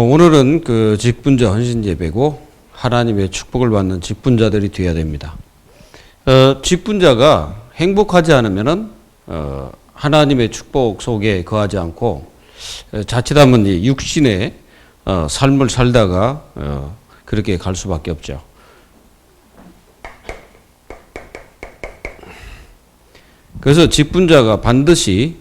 오늘은 그 직분자 헌신 예배고 하나님의 축복을 받는 직분자들이 되어야 됩니다. 직분자가 행복하지 않으면은 하나님의 축복 속에 거하지 않고 자칫하면 육신의 삶을 살다가 그렇게 갈 수밖에 없죠. 그래서 직분자가 반드시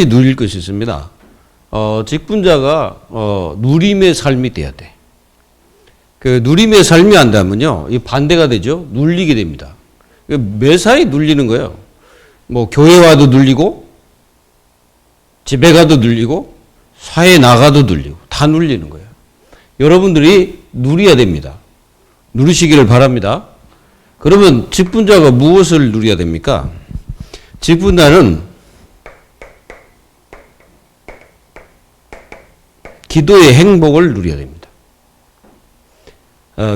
누릴 것이 있습니다. 직분자가 누림의 삶이 돼야 돼. 그 누림의 삶이 안 되면요, 이 반대가 되죠. 눌리게 됩니다. 매사에 눌리는 거예요. 뭐 교회 와도 눌리고, 집에 가도 눌리고, 사회에 나가도 눌리고, 다 눌리는 거예요. 여러분들이 누려야 됩니다. 누리시기를 바랍니다. 그러면 직분자가 무엇을 누려야 됩니까? 직분자는 기도의 행복을 누려야 됩니다.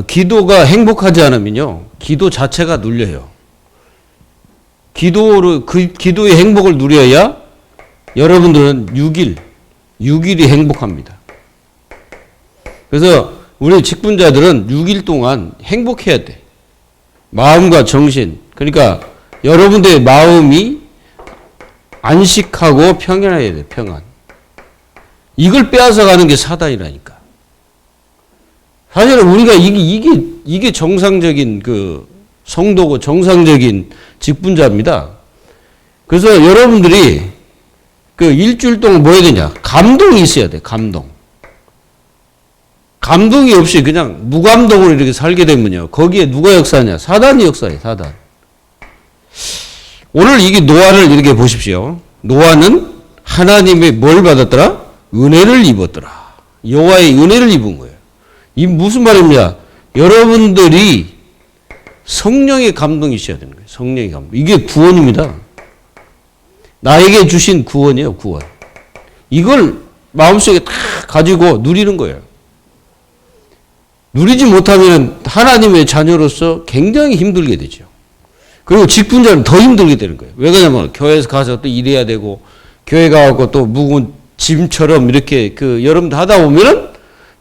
기도가 행복하지 않으면요, 기도 자체가 눌려요. 기도의 행복을 누려야 여러분들은 6일이 행복합니다. 그래서 우리 직분자들은 6일 동안 행복해야 돼. 마음과 정신. 그러니까 여러분들의 마음이 안식하고 평안해야 돼, 평안. 이걸 빼앗아 가는 게 사단이라니까. 사실은 우리가 이게 정상적인 그 성도고 정상적인 직분자입니다. 그래서 여러분들이 그 일주일 동안 뭐 해야 되냐? 감동이 있어야 돼, 감동. 감동이 없이 그냥 무감동으로 이렇게 살게 되면요, 거기에 누가 역사하냐? 사단이 역사해, 사단. 오늘 이게 노아를 이렇게 보십시오. 노아는 하나님의 뭘 받았더라? 은혜를 입었더라. 여호와의 은혜를 입은 거예요. 이 무슨 말입니까? 여러분들이 성령의 감동이 있어야 되는 거예요. 성령의 감동. 이게 구원입니다. 나에게 주신 구원이에요, 구원. 이걸 마음속에 다 가지고 누리는 거예요. 누리지 못하면 하나님의 자녀로서 굉장히 힘들게 되죠. 그리고 직분자는 더 힘들게 되는 거예요. 왜 그러냐면 교회에서 가서 또 일해야 되고, 교회 가고 또 무거운 짐처럼 이렇게 여러분들 하다 보면은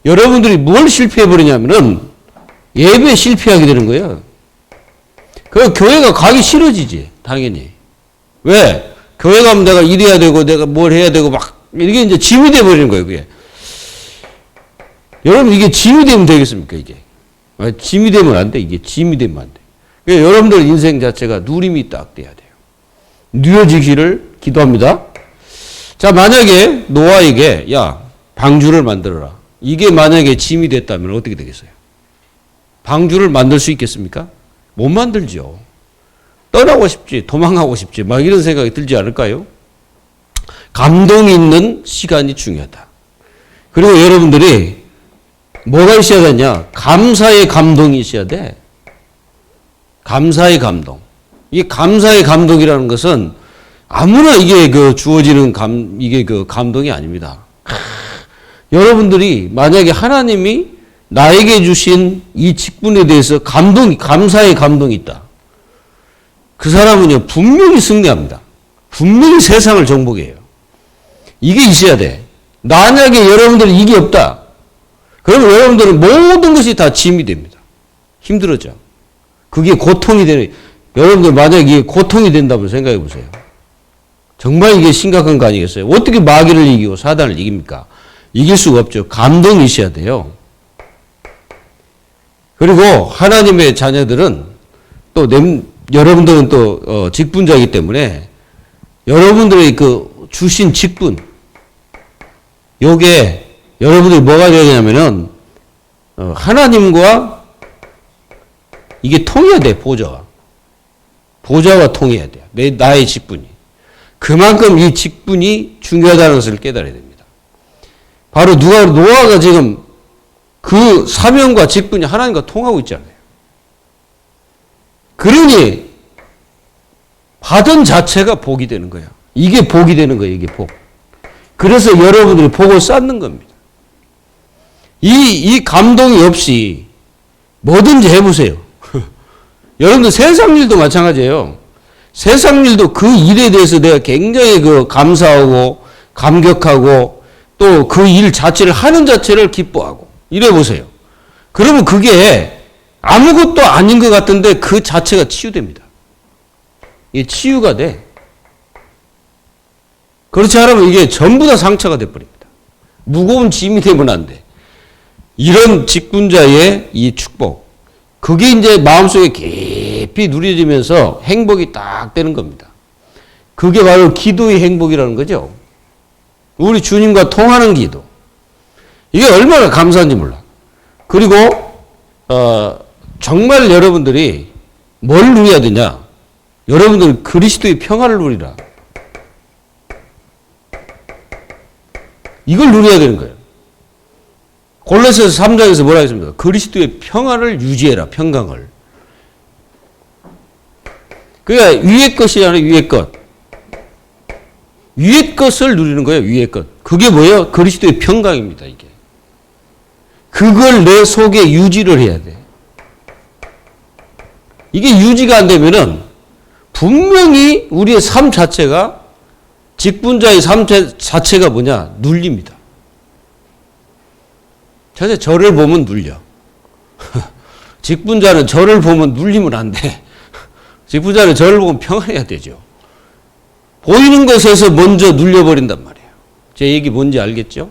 여러분들이 뭘 실패해버리냐면은 예배에 실패하게 되는 거예요. 그 교회가 가기 싫어지지, 당연히. 왜? 교회 가면 내가 일해야 되고, 내가 뭘 해야 되고, 막, 이게 이제 짐이 돼버리는 거예요, 그게. 여러분, 이게 짐이 되면 되겠습니까, 이게? 짐이 되면 안 돼, 이게 짐이 되면 안 돼. 그러니까 여러분들 인생 자체가 누림이 딱 돼야 돼요. 누려지기를 기도합니다. 자, 만약에 노아에게, 야, 방주를 만들어라. 이게 만약에 짐이 됐다면 어떻게 되겠어요? 방주를 만들 수 있겠습니까? 못 만들죠. 떠나고 싶지, 도망가고 싶지, 막 이런 생각이 들지 않을까요? 감동이 있는 시간이 중요하다. 그리고 여러분들이 뭐가 있어야 되냐? 감사의 감동이 있어야 돼. 감사의 감동. 이 감사의 감동이라는 것은 아무나 이게 주어지는 이게 감동이 아닙니다. 여러분들이 만약에 하나님이 나에게 주신 이 직분에 대해서 감사의 감동이 있다. 그 사람은요, 분명히 승리합니다. 분명히 세상을 정복해요. 이게 있어야 돼. 만약에 여러분들이 이게 없다. 그러면 여러분들은 모든 것이 다 짐이 됩니다. 힘들어져. 그게 고통이 되는, 여러분들 만약에 이게 고통이 된다면 생각해 보세요. 정말 이게 심각한 거 아니겠어요? 어떻게 마귀를 이기고 사단을 이깁니까? 이길 수가 없죠. 감동이 있어야 돼요. 그리고 하나님의 자녀들은 또 여러분들은 또 직분자이기 때문에 여러분들의 주신 직분, 요게 여러분들이 뭐가 되어야 되냐면은 하나님과 이게 통해야 돼, 보좌와. 보좌와 통해야 돼요. 나의 직분이. 그만큼 이 직분이 중요하다는 것을 깨달아야 됩니다. 바로 노아가 지금 그 사명과 직분이 하나님과 통하고 있잖아요. 그러니 받은 자체가 복이 되는 거예요. 이게 복이 되는 거예요, 이게 복. 그래서 여러분들이 복을 쌓는 겁니다. 이 감동이 없이 뭐든지 해보세요. 여러분들 세상 일도 마찬가지예요. 세상 일도 그 일에 대해서 내가 굉장히 감사하고 감격하고 또 그 일 자체를 하는 자체를 기뻐하고 이래 보세요. 그러면 그게 아무것도 아닌 것 같은데 그 자체가 치유됩니다. 이게 치유가 돼. 그렇지 않으면 이게 전부 다 상처가 돼버립니다. 무거운 짐이 되면 안 돼. 이런 직분자의 이 축복. 그게 이제 마음속에 깊이 누려지면서 행복이 딱 되는 겁니다. 그게 바로 기도의 행복이라는 거죠. 우리 주님과 통하는 기도. 이게 얼마나 감사한지 몰라. 그리고 정말 여러분들이 뭘 누려야 되냐? 여러분들은 그리스도의 평화를 누리라. 이걸 누려야 되는 거예요. 골로새서 3장에서 뭐라 했습니까? 그리스도의 평화를 유지해라. 평강을. 그러니까 위의 것이 아니라 위의 것. 위의 것을 누리는 거예요. 위의 것. 그게 뭐예요? 그리스도의 평강입니다. 이게. 그걸 내 속에 유지를 해야 돼. 이게 유지가 안 되면은 분명히 우리의 삶 자체가 직분자의 삶 자체가 뭐냐? 눌립니다. 사실 저를 보면 눌려. 직분자는 저를 보면 눌리면 안 돼. 직분자는 저를 보면 평안해야 되죠. 보이는 것에서 먼저 눌려버린단 말이에요. 제 얘기 뭔지 알겠죠?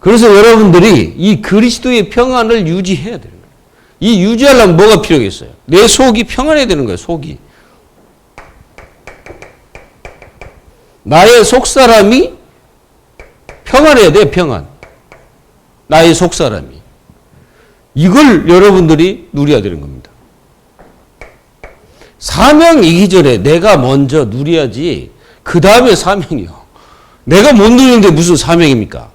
그래서 여러분들이 이 그리스도의 평안을 유지해야 되는 거예요. 이 유지하려면 뭐가 필요하겠어요? 내 속이 평안해야 되는 거예요. 속이. 나의 속사람이 평안해야 돼. 평안. 나의 속사람이. 이걸 여러분들이 누려야 되는 겁니다. 사명 이기전에 내가 먼저 누려야지 그 다음에 사명이요. 내가 못 누리는데 무슨 사명입니까?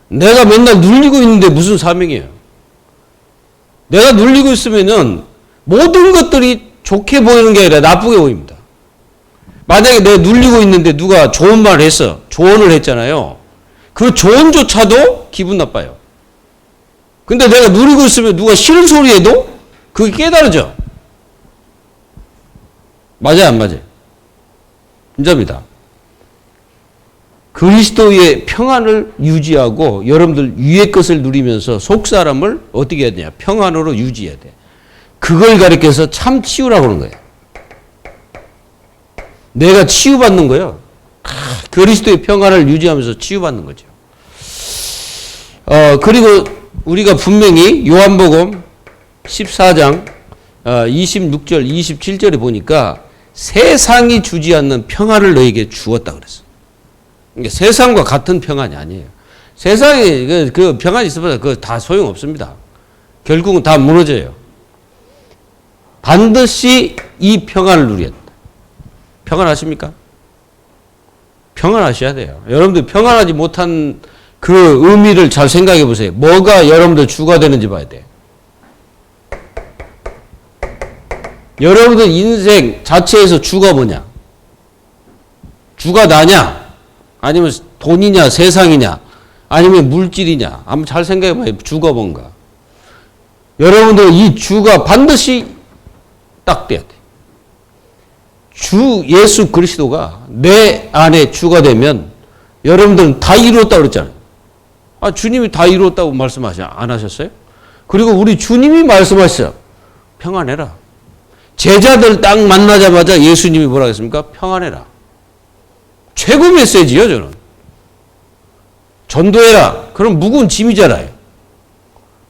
내가 맨날 눌리고 있는데 무슨 사명이에요? 내가 눌리고 있으면은 모든 것들이 좋게 보이는 게 아니라 나쁘게 보입니다. 만약에 내가 눌리고 있는데 누가 좋은 말을 했어. 조언을 했잖아요. 그 조언조차도 기분 나빠요. 근데 내가 누리고 있으면 누가 싫은 소리 해도 그게 깨달아져. 맞아요, 안 맞아요? 진짜입니다. 그리스도의 평안을 유지하고 여러분들 위의 것을 누리면서 속사람을 어떻게 해야 되냐? 평안으로 유지해야 돼. 그걸 가리켜서 참 치유라고 하는 거예요. 내가 치유받는 거예요. 그리스도의 평안을 유지하면서 치유받는 거죠. 그리고 우리가 분명히 요한복음 14장 26절, 27절에 보니까 세상이 주지 않는 평안을 너에게 주었다 그랬어. 그러니까 세상과 같은 평안이 아니에요. 세상에 그 평안이 있어봐야 그거 다 소용없습니다. 결국은 다 무너져요. 반드시 이 평안을 누려야 된다. 평안하십니까? 평안하셔야 돼요. 여러분들 평안하지 못한 그 의미를 잘 생각해 보세요. 뭐가 여러분들 주가 되는지 봐야 돼. 여러분들 인생 자체에서 주가 뭐냐? 주가 나냐? 아니면 돈이냐? 세상이냐? 아니면 물질이냐? 한번 잘 생각해 봐요. 주가 뭔가. 여러분들 이 주가 반드시 딱 돼야 돼. 주 예수 그리스도가 내 안에 주가 되면 여러분들은 다 이루었다고 그랬잖아요. 주님이 다 이루었다고 안 하셨어요? 그리고 우리 주님이 말씀하셨어요. 평안해라. 제자들 딱 만나자마자 예수님이 뭐라 했습니까? 평안해라. 최고 메시지요, 저는. 전도해라. 그럼 무거운 짐이잖아요.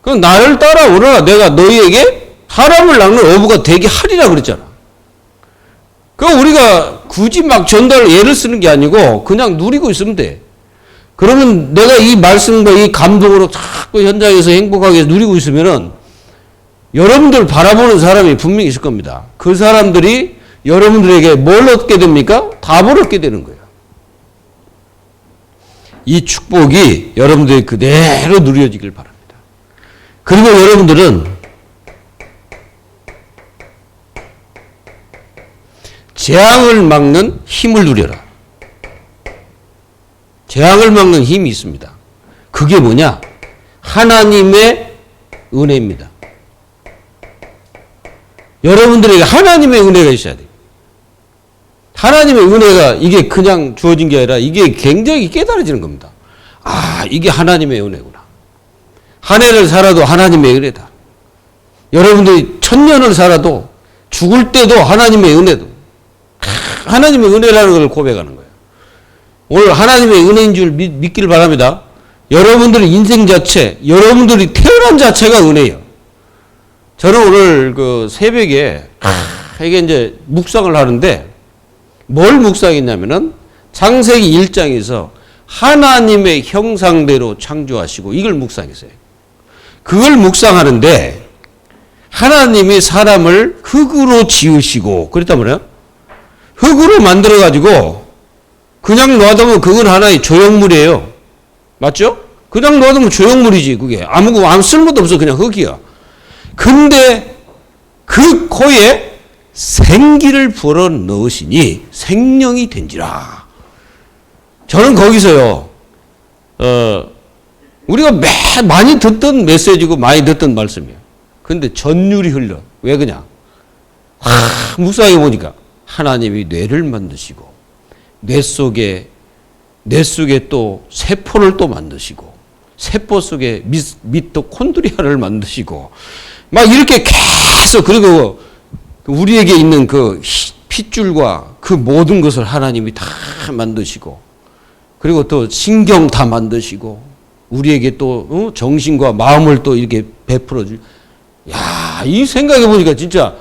그럼 나를 따라오라. 내가 너희에게 사람을 낚는 어부가 되게 하리라 그랬잖아. 그럼 우리가 굳이 막 전달 예를 쓰는 게 아니고 그냥 누리고 있으면 돼. 그러면 내가 이 말씀과 이 감동으로 자꾸 현장에서 행복하게 누리고 있으면은 여러분들 바라보는 사람이 분명히 있을 겁니다. 그 사람들이 여러분들에게 뭘 얻게 됩니까? 답을 얻게 되는 거예요. 이 축복이 여러분들이 그대로 누려지길 바랍니다. 그리고 여러분들은 재앙을 막는 힘을 누려라. 재앙을 막는 힘이 있습니다. 그게 뭐냐? 하나님의 은혜입니다. 여러분들에게 하나님의 은혜가 있어야 돼요. 하나님의 은혜가 이게 그냥 주어진 게 아니라 이게 굉장히 깨달아지는 겁니다. 아, 이게 하나님의 은혜구나. 한 해를 살아도 하나님의 은혜다. 여러분들이 1000년을 살아도 죽을 때도 하나님의 은혜도. 하나님의 은혜라는 걸 고백하는 거예요. 오늘 하나님의 은혜인 줄 믿기를 바랍니다. 여러분들의 인생 자체, 여러분들이 태어난 자체가 은혜예요. 저는 오늘 그 새벽에 이게 이제 묵상을 하는데 뭘 묵상했냐면은 창세기 1장에서 하나님의 형상대로 창조하시고 이걸 묵상했어요. 그걸 묵상하는데 하나님이 사람을 흙으로 지으시고 그랬단 말이에요. 흙으로 만들어가지고 그냥 놔두면 그건 하나의 조형물이에요. 맞죠? 그냥 놔두면 조형물이지 그게. 아무 쓸모도 없어. 그냥 흙이야. 근데 그 코에 생기를 불어 넣으시니 생명이 된지라. 저는 거기서요. 우리가 많이 듣던 메시지고 많이 듣던 말씀이에요. 근데 전율이 흘러. 왜 그냥? 묵상해 보니까 하나님이 뇌를 만드시고 뇌 속에 또 세포를 또 만드시고 세포 속에 미토콘드리아를 만드시고 막 이렇게 계속 그리고 우리에게 있는 그 핏줄과 그 모든 것을 하나님이 다 만드시고 그리고 또 신경 다 만드시고 우리에게 또 정신과 마음을 또 이렇게 베풀어 줄. 야, 이 생각해 보니까 진짜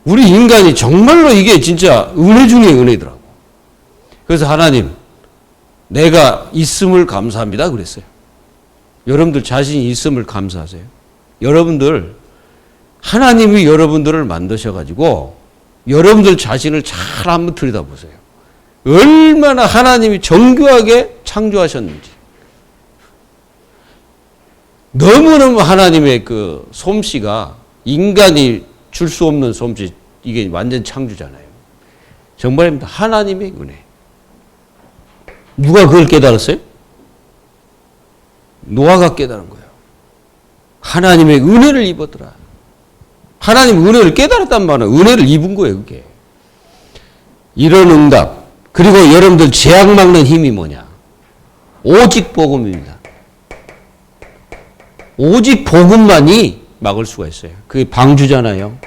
우리 인간이 정말로 이게 진짜 은혜 중에 은혜더라고. 그래서 하나님, 내가 있음을 감사합니다 그랬어요. 여러분들 자신이 있음을 감사하세요. 여러분들 하나님이 여러분들을 만드셔가지고 여러분들 자신을 잘 한번 들여다보세요. 얼마나 하나님이 정교하게 창조하셨는지. 너무너무 하나님의 그 솜씨가 인간이 줄 수 없는 솜씨, 이게 완전 창조잖아요. 정말입니다. 하나님의 은혜. 누가 그걸 깨달았어요? 노아가 깨달은 거예요. 하나님의 은혜를 입었더라. 하나님 은혜를 깨달았단 말은 은혜를 입은 거예요, 그게. 이런 응답. 그리고 여러분들 재앙 막는 힘이 뭐냐? 오직 복음입니다. 오직 복음만이 막을 수가 있어요. 그게 방주잖아요.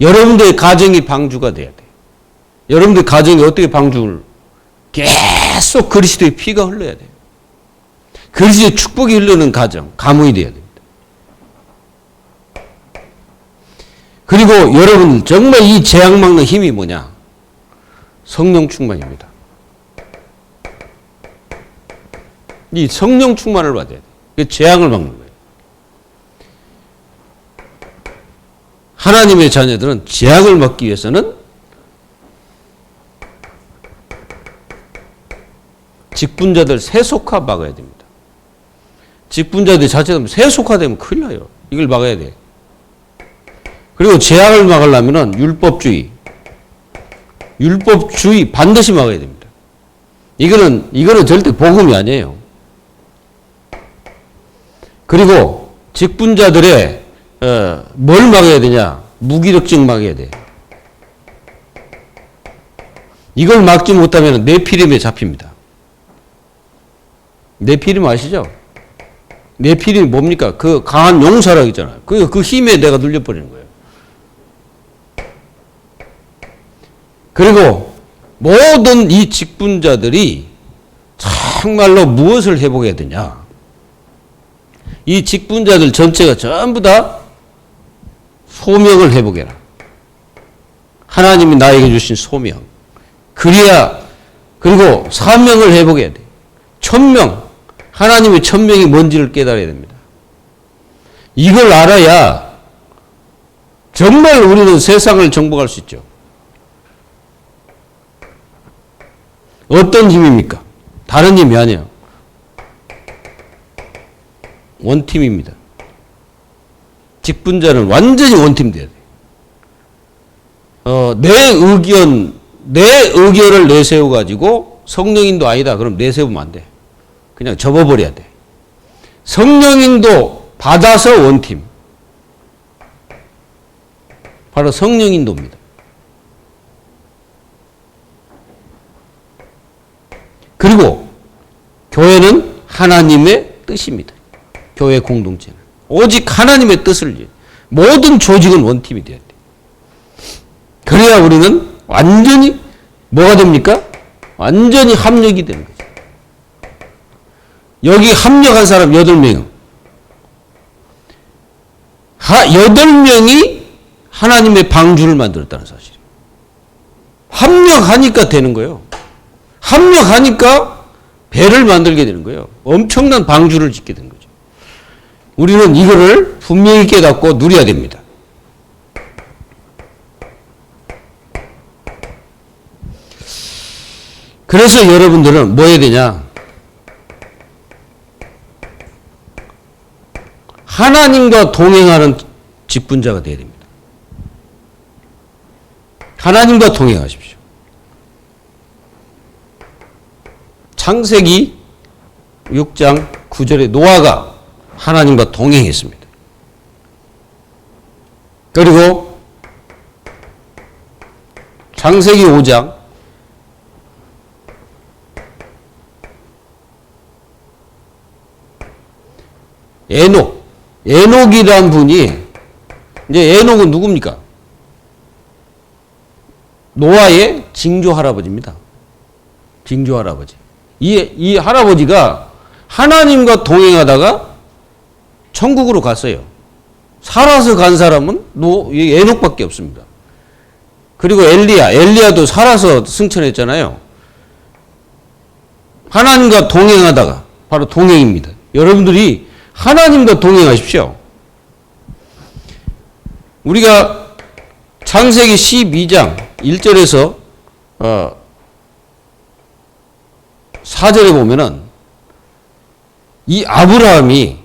여러분들의 가정이 방주가 돼야 돼요. 여러분들 가정이 어떻게 방주를 계속 그리스도의 피가 흘러야 돼요. 그리스도의 축복이 흐르는 가정, 가문이 돼야 됩니다. 그리고 여러분 정말 이 재앙 막는 힘이 뭐냐? 성령 충만입니다. 이 성령 충만을 받아야 돼요. 그 재앙을 막는 거예요. 하나님의 자녀들은 재앙을 막기 위해서는 직분자들 세속화 막아야 됩니다. 직분자들 자체가 세속화되면 큰일 나요. 이걸 막아야 돼. 그리고 재앙을 막으려면 율법주의 반드시 막아야 됩니다. 이거는 절대 복음이 아니에요. 그리고 직분자들의 뭘 막아야 되냐? 무기력증 막아야 돼. 이걸 막지 못하면 네피림에 잡힙니다. 네피림 아시죠? 네피림이 뭡니까? 그 강한 용사라고 있잖아요. 그 힘에 내가 눌려버리는 거예요. 그리고 모든 이 직분자들이 정말로 무엇을 회복해야 되냐? 이 직분자들 전체가 전부 다 소명을 회복해라. 하나님이 나에게 주신 소명. 그래야, 그리고 사명을 회복해야 돼. 천명. 하나님의 천명이 뭔지를 깨달아야 됩니다. 이걸 알아야 정말 우리는 세상을 정복할 수 있죠. 어떤 힘입니까? 다른 힘이 아니에요. 원팀입니다. 직분자는 완전히 원팀 돼야 돼. 내 의견을 내세워가지고 성령인도 아니다. 그럼 내세우면 안 돼. 그냥 접어버려야 돼. 성령인도 받아서 원팀. 바로 성령인도입니다. 교회는 하나님의 뜻입니다. 교회 공동체는. 오직 하나님의 뜻을 위해. 모든 조직은 원팀이 돼야 돼. 그래야 우리는 완전히 뭐가 됩니까? 완전히 합력이 되는 거죠. 여기 합력한 사람 8명이요. 8명이 하나님의 방주를 만들었다는 사실이에요. 합력하니까 되는 거예요. 합력하니까 배를 만들게 되는 거예요. 엄청난 방주를 짓게 되는 거죠. 우리는 이거를 분명히 깨닫고 누려야 됩니다. 그래서 여러분들은 뭐 해야 되냐? 하나님과 동행하는 직분자가 되어야 됩니다. 하나님과 동행하십시오. 창세기 6장 9절에 노아가 하나님과 동행했습니다. 그리고 창세기 5장 에녹이란 분이, 이제 에녹은 누굽니까? 노아의 징조 할아버지입니다. 징조 할아버지. 이 할아버지가 하나님과 동행하다가 천국으로 갔어요. 살아서 간 사람은 에녹밖에 없습니다. 그리고 엘리야도 살아서 승천했잖아요. 하나님과 동행하다가, 바로 동행입니다. 여러분들이 하나님과 동행하십시오. 우리가 창세기 12장 1절에서 4절에 보면은 이 아브라함이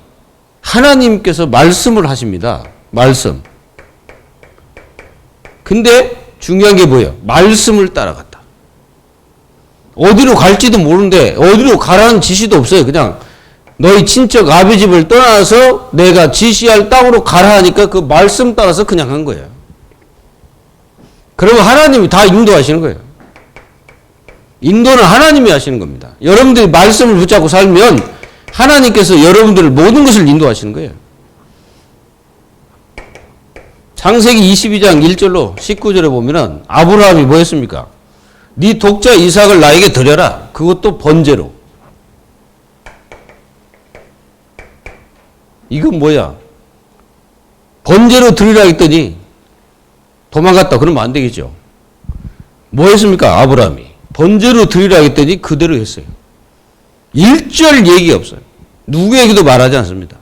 하나님께서 말씀을 하십니다. 말씀. 근데 중요한 게 뭐예요? 말씀을 따라갔다. 어디로 갈지도 모르는데 어디로 가라는 지시도 없어요. 그냥 너희 친척 아비 집을 떠나서 내가 지시할 땅으로 가라 하니까 그 말씀 따라서 그냥 한 거예요. 그러면 하나님이 다 인도하시는 거예요. 인도는 하나님이 하시는 겁니다. 여러분들이 말씀을 붙잡고 살면 하나님께서 여러분들을 모든 것을 인도하시는 거예요. 창세기 22장 1절로 19절에 보면은 아브라함이 뭐 했습니까? 네 독자 이삭을 나에게 드려라. 그것도 번제로. 이건 뭐야? 번제로 드리라 했더니 도망갔다. 그러면 안 되겠죠. 뭐 했습니까? 아브라함이. 번제로 드리라 했더니 그대로 했어요. 1절 얘기 없어요. 누구에게도 말하지 않습니다.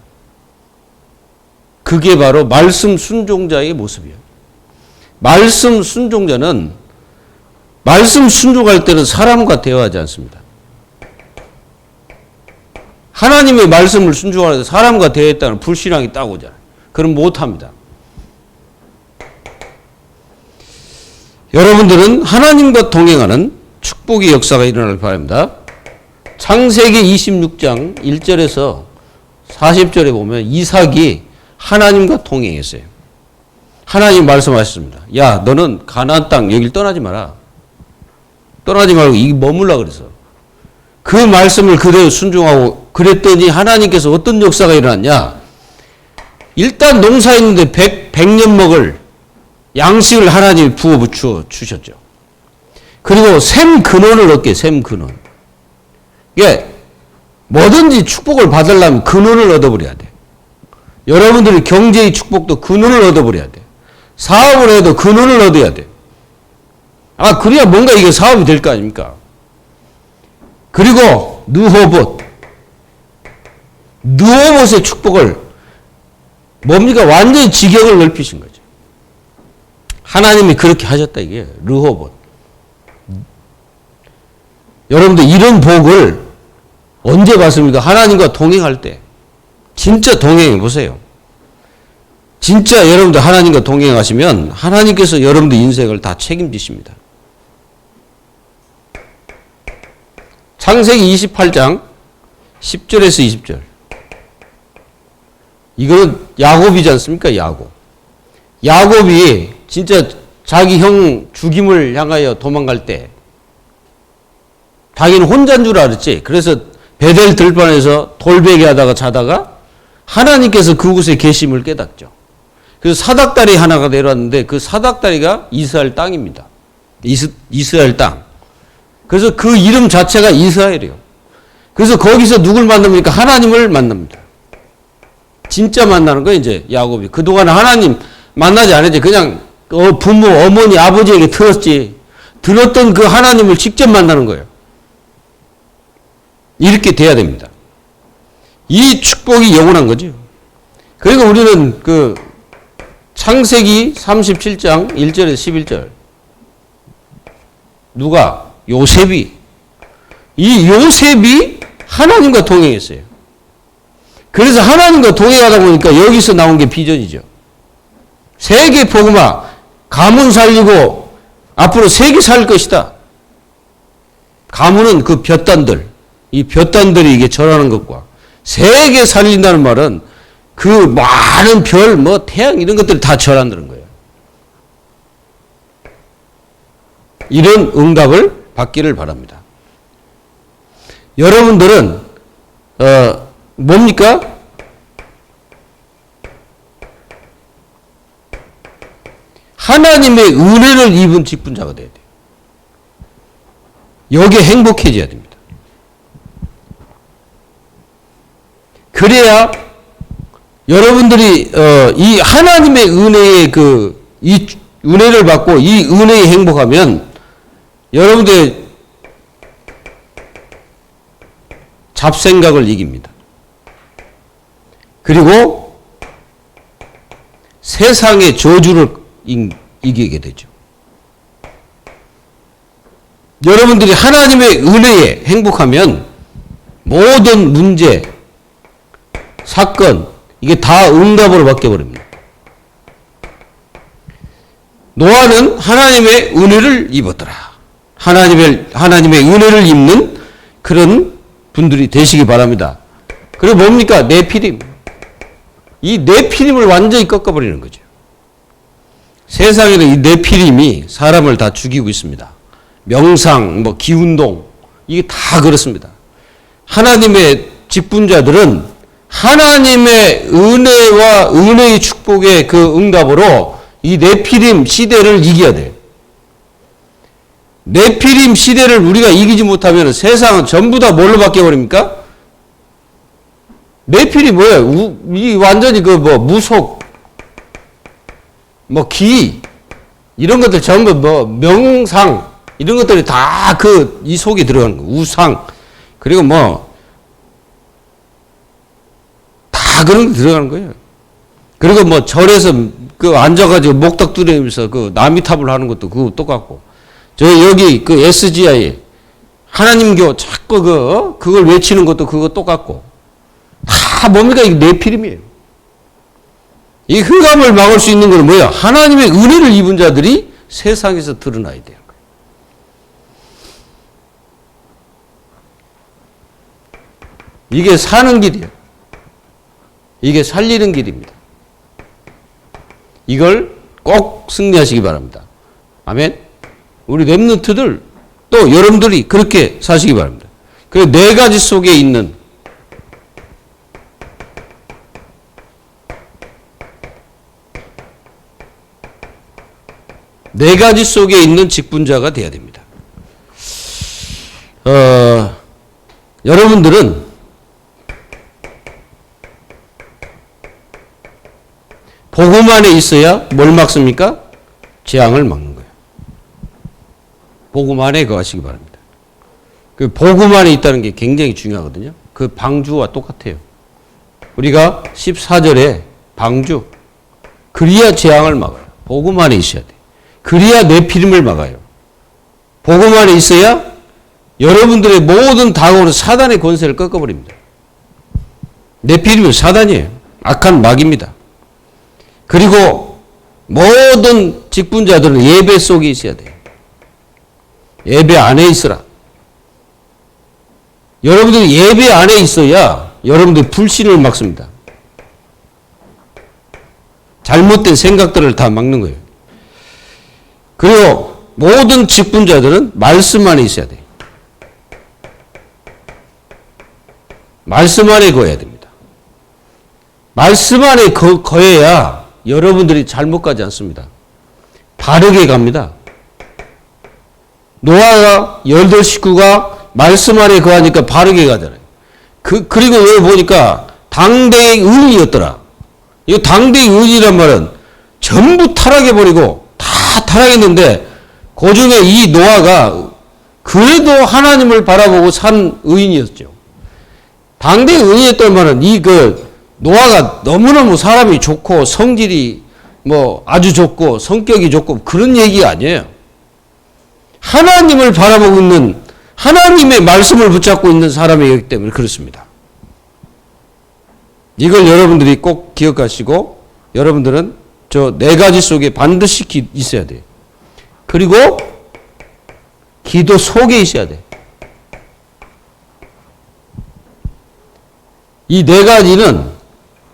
그게 바로 말씀 순종자의 모습이에요. 말씀 순종자는 말씀 순종할 때는 사람과 대화하지 않습니다. 하나님의 말씀을 순종하는데 사람과 대화했다는 불신앙이 딱 오잖아요. 그럼 못합니다. 여러분들은 하나님과 동행하는 축복의 역사가 일어나길 바랍니다. 창세기 26장 1절에서 40절에 보면 이삭이 하나님과 동행했어요. 하나님 말씀하셨습니다. 야, 너는 가나안 땅 여길 떠나지 마라. 떠나지 말고 이 머물라 그래서. 그 말씀을 그대로 순종하고 그랬더니 하나님께서 어떤 역사가 일어났냐? 일단 농사했는데 100년 먹을 양식을 하나님이 부어 주셨죠. 그리고 샘 근원을 얻게, 샘 근원. 이게 뭐든지 축복을 받으려면 근원을 얻어버려야 돼. 여러분들이 경제의 축복도 근원을 얻어버려야 돼. 사업을 해도 근원을 얻어야 돼. 그래야 뭔가 이게 사업이 될 거 아닙니까? 그리고 느호봇의 축복을 뭡니까? 완전히 지경을 넓히신 거죠. 하나님이 그렇게 하셨다 이게 르호봇. 여러분들 이런 복을 언제 받습니까? 하나님과 동행할 때. 진짜 동행해 보세요. 진짜 여러분들 하나님과 동행하시면 하나님께서 여러분들 인생을 다 책임지십니다. 창세기 28장 10절에서 20절. 이거는 야곱이지 않습니까? 야곱이 진짜 자기 형 죽임을 향하여 도망갈 때 자기는 혼자인 줄 알았지. 그래서 베델 들판에서 돌베개 하다가 자다가 하나님께서 그곳에 계심을 깨닫죠. 그래서 사닥다리 하나가 내려왔는데 그 사닥다리가 이스라엘 땅입니다. 이스라엘 땅. 그래서 그 이름 자체가 이스라엘이에요. 그래서 거기서 누굴 만납니까? 하나님을 만납니다. 진짜 만나는 거예요, 이제 야곱이. 그동안 하나님 만나지 않았지. 그냥 부모, 어머니, 아버지에게 들었지. 들었던 그 하나님을 직접 만나는 거예요. 이렇게 돼야 됩니다. 이 축복이 영원한 거죠. 그리고 우리는 그 창세기 37장 1절에서 11절. 누가? 요셉이. 이 요셉이 하나님과 동행했어요. 그래서 하나님과 동행하다 보니까 여기서 나온 게 비전이죠. 세계 복음화, 가문 살리고 앞으로 세계 살 것이다. 가문은 그 볕단들, 이 볕단들이 이게 절하는 것과 세계 살린다는 말은 그 많은 별, 뭐 태양 이런 것들을 다 절한다는 거예요. 이런 응답을 받기를 바랍니다. 여러분들은 뭡니까? 하나님의 은혜를 입은 직분자가 돼야 돼요. 여기에 행복해져야 됩니다. 그래야 여러분들이 이 하나님의 은혜의 이 은혜를 받고 이 은혜에 행복하면 여러분들의 잡생각을 이깁니다. 그리고 세상의 저주를 이기게 되죠. 여러분들이 하나님의 은혜에 행복하면 모든 문제, 사건, 이게 다 응답으로 바뀌어버립니다. 노아는 하나님의 은혜를 입었더라. 하나님의 은혜를 입는 그런 분들이 되시기 바랍니다. 그리고 뭡니까? 네피림. 이 네피림을 완전히 꺾어버리는 거죠. 세상에는 이 네피림이 사람을 다 죽이고 있습니다. 명상, 기운동, 이게 다 그렇습니다. 하나님의 직분자들은 하나님의 은혜와 은혜의 축복의 그 응답으로 이 네피림 시대를 이겨야 돼요. 네피림 시대를 우리가 이기지 못하면 세상은 전부 다 뭘로 바뀌어버립니까? 네피림 뭐예요? 이 완전히 무속, 기, 이런 것들 전부 명상, 이런 것들이 다 이 속에 들어가는 거예요. 우상, 그리고 다 그런 게 들어가는 거예요. 그리고 절에서 앉아가지고 목탁 두드리면서 나미탑을 하는 것도 그거 똑같고, 여기 SGI, 하나님교 자꾸 그걸 외치는 것도 그거 똑같고, 다 뭡니까? 이게 네피림이에요. 이 흑암을 막을 수 있는 건 뭐야? 하나님의 은혜를 입은 자들이 세상에서 드러나야 돼요. 이게 사는 길이에요. 이게 살리는 길입니다. 이걸 꼭 승리하시기 바랍니다. 아멘. 우리 렘넌트들 또 여러분들이 그렇게 사시기 바랍니다. 그리고 네 가지 속에 있는 직분자가 되어야 됩니다. 여러분들은 복음 안에 있어야 뭘 막습니까? 재앙을 막는 거예요. 복음 안에 거하시기 바랍니다. 그 복음 안에 있다는 게 굉장히 중요하거든요. 그 방주와 똑같아요. 우리가 14절에 방주, 그리야 재앙을 막아요. 복음 안에 있어야 돼. 그리야 네피림을 막아요. 복음 안에 있어야 여러분들의 모든 다가오는 사단의 권세를 꺾어버립니다. 네피림은 사단이에요. 악한 막입니다. 그리고 모든 직분자들은 예배 속에 있어야 돼요. 예배 안에 있으라. 여러분들이 예배 안에 있어야 여러분들이 불신을 막습니다. 잘못된 생각들을 다 막는 거예요. 그리고 모든 직분자들은 말씀 안에 있어야 돼요. 말씀 안에 거해야 됩니다. 말씀 안에 거해야 여러분들이 잘못 가지 않습니다. 바르게 갑니다. 노아가 18식구가 말씀 안에 거하니까 바르게 가잖아요. 그리고 여기 보니까 당대의 의인이었더라. 이 당대의 의인이란 말은 전부 타락해버리고 다 타락했는데 그 중에 이 노아가 그래도 하나님을 바라보고 산 의인이었죠. 당대의 의인이었단 말은 노아가 너무너무 사람이 좋고 성질이 아주 좋고 성격이 좋고 그런 얘기가 아니에요. 하나님을 바라보고 있는 하나님의 말씀을 붙잡고 있는 사람이기 때문에 그렇습니다. 이걸 여러분들이 꼭 기억하시고 여러분들은 저 4가지 속에 반드시 있어야 돼요. 그리고 기도 속에 있어야 돼. 이 4가지는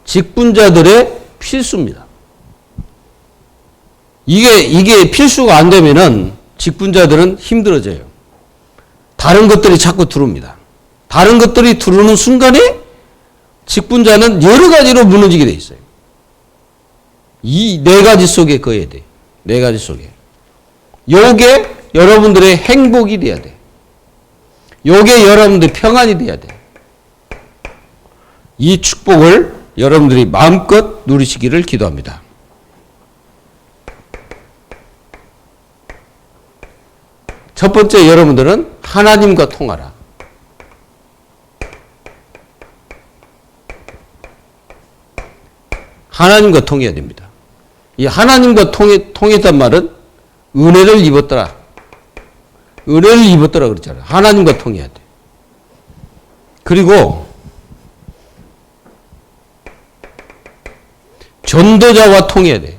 직분자들의 필수입니다. 이게 필수가 안 되면은 직분자들은 힘들어져요. 다른 것들이 자꾸 들어옵니다. 다른 것들이 들어오는 순간에 직분자는 여러 가지로 무너지게 돼 있어요. 이 4가지 속에 거해야 돼. 4가지 속에. 요게 여러분들의 행복이 돼야 돼. 요게 여러분들의 평안이 돼야 돼. 이 축복을 여러분들이 마음껏 누리시기를 기도합니다. 첫 번째, 여러분들은 하나님과 통하라. 하나님과 통해야 됩니다. 이 하나님과 통했단 말은 은혜를 입었더라. 은혜를 입었더라 그랬잖아요. 하나님과 통해야 돼. 그리고 전도자와 통해야 돼.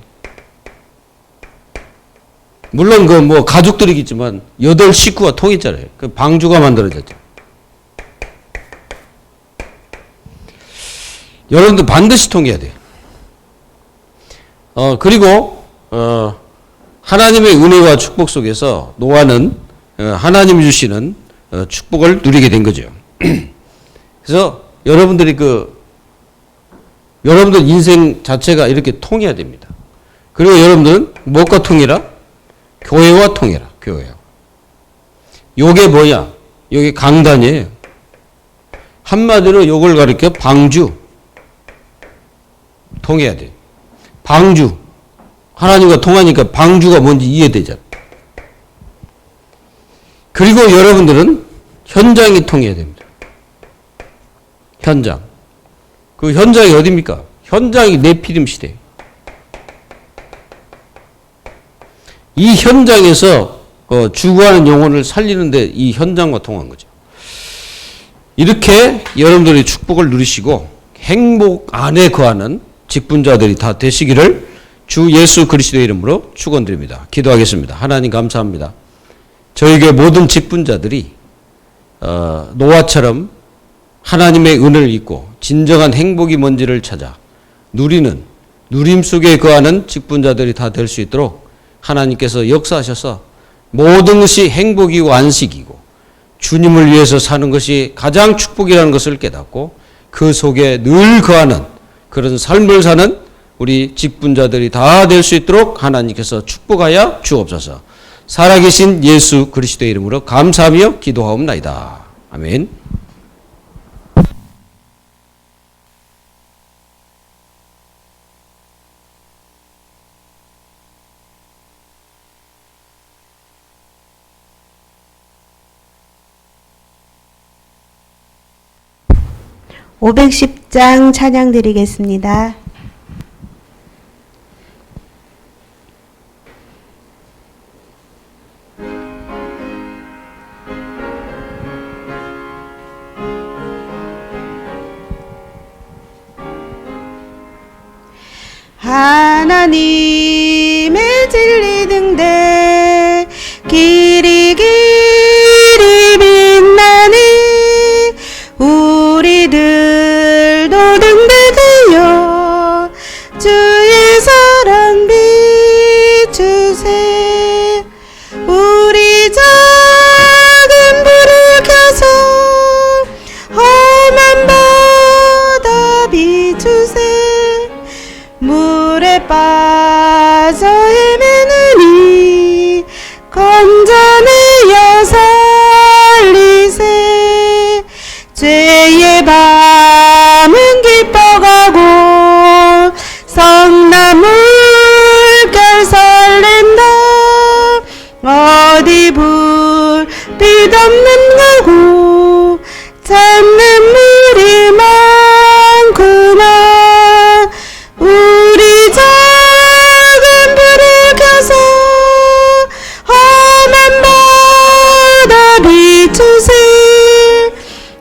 물론 가족들이겠지만 8 식구가 통했잖아요. 그 방주가 만들어졌죠. 여러분들 반드시 통해야 돼요. 그리고 하나님의 은혜와 축복 속에서 노아는 하나님이 주시는 축복을 누리게 된 거죠. 그래서 여러분들이 여러분들 인생 자체가 이렇게 통해야 됩니다. 그리고 여러분들은 무엇과 통해라? 교회와 통해라. 교회와. 요게 뭐냐? 요게 강단이에요. 한마디로 요걸 가리켜 방주. 통해야 돼. 방주. 하나님과 통하니까 방주가 뭔지 이해되잖아. 그리고 여러분들은 현장이 통해야 됩니다. 현장. 그 현장이 어디입니까? 현장이 네피림 시대. 이 현장에서 죽어가는 영혼을 살리는데 이 현장과 통한 거죠. 이렇게 여러분들이 축복을 누리시고 행복 안에 거하는 직분자들이 다 되시기를 주 예수 그리스도의 이름으로 축원드립니다. 기도하겠습니다. 하나님 감사합니다. 저에게 모든 직분자들이 노아처럼 하나님의 은혜를 잊고 진정한 행복이 뭔지를 찾아 누리는 누림 속에 거하는 직분자들이 다 될 수 있도록 하나님께서 역사하셔서 모든 것이 행복이고 안식이고 주님을 위해서 사는 것이 가장 축복이라는 것을 깨닫고 그 속에 늘 거하는 그런 삶을 사는 우리 직분자들이 다 될 수 있도록 하나님께서 축복하여 주옵소서. 살아계신 예수 그리스도의 이름으로 감사하며 기도하옵나이다. 아멘. (510장) 찬양 드리겠습니다. 하나님의 진리 등대 길이 빛나니 우리들도 등대되어 주의 사랑 비추세. 우리 작은 불을 켜서 험한 밤 빠져 헤매느니 건져내어 살리세. 죄의 밤은 기뻐가고 성난 물결 설렌다. 어디 불빛 없는 가고 찾는 물이 많구나. 우리 작은 불을 켜서 험한 바다 비추세.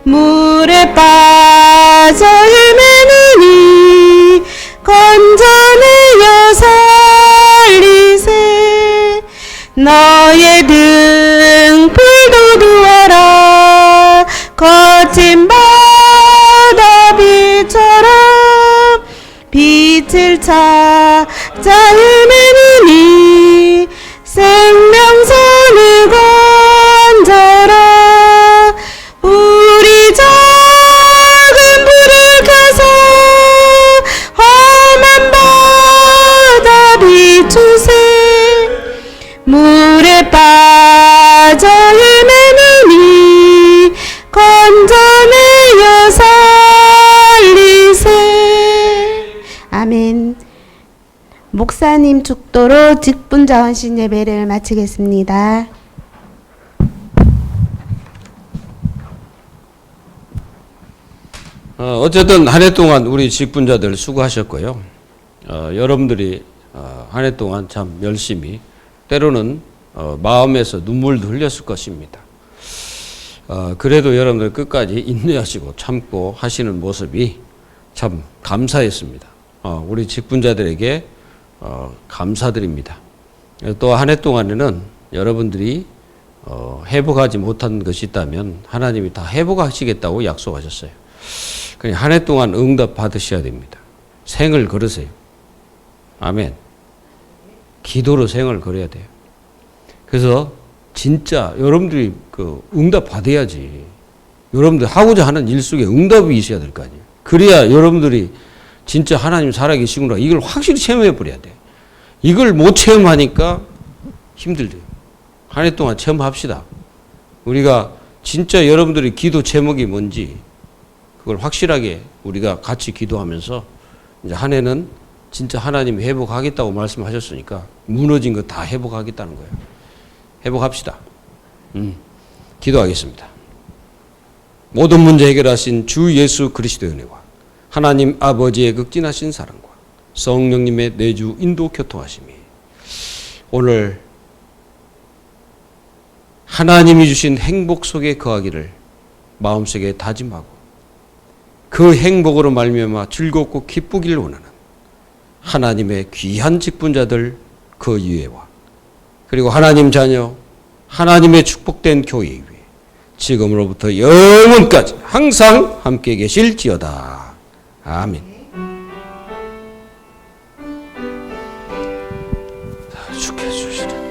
물에 빠져 헤매느니 건져내어 살리세. 너의 등불도 두어라. 거친 바다 빛처럼 빛을 찾아 헤매느니 생명선을 건져라. 우리 작은 불을 켜서 험한 바다 비추세. 물에 빠져 헤매느니 건져내어 살리세. 아멘. 목사님 축도로 직분자 헌신 예배를 마치겠습니다. 어쨌든 한 해 동안 우리 직분자들 수고하셨고요. 여러분들이 한 해 동안 참 열심히 때로는 마음에서 눈물도 흘렸을 것입니다. 그래도 여러분들 끝까지 인내하시고 참고 하시는 모습이 참 감사했습니다. 우리 직분자들에게 감사드립니다. 또 한 해 동안에는 여러분들이 회복하지 못한 것이 있다면 하나님이 다 회복하시겠다고 약속하셨어요. 그냥 한 해 동안 응답 받으셔야 됩니다. 생을 걸으세요. 아멘. 기도로 생을 걸어야 돼요. 그래서 진짜 여러분들이 그 응답 받아야지. 여러분들 하고자 하는 일 속에 응답이 있어야 될 거 아니에요. 그래야 여러분들이 진짜 하나님 살아계시구나 이걸 확실히 체험해 버려야 돼. 이걸 못 체험하니까 힘들대요. 한 해 동안 체험합시다. 우리가 진짜 여러분들이 기도 제목이 뭔지 그걸 확실하게 우리가 같이 기도하면서 이제 한 해는 진짜 하나님이 회복하겠다고 말씀하셨으니까 무너진 거 다 회복하겠다는 거예요. 회복합시다. 기도하겠습니다. 모든 문제 해결하신 주 예수 그리스도의 은혜와 하나님 아버지의 극진하신 사랑과 성령님의 내주 인도 교통하심이 오늘 하나님이 주신 행복 속에 거하기를 마음속에 다짐하고 그 행복으로 말미암아 즐겁고 기쁘기를 원하는 하나님의 귀한 직분자들 그 이외와 그리고 하나님 자녀 하나님의 축복된 교회 위에 지금으로부터 영원까지 항상 함께 계실지어다. 아멘. 주께 주시라.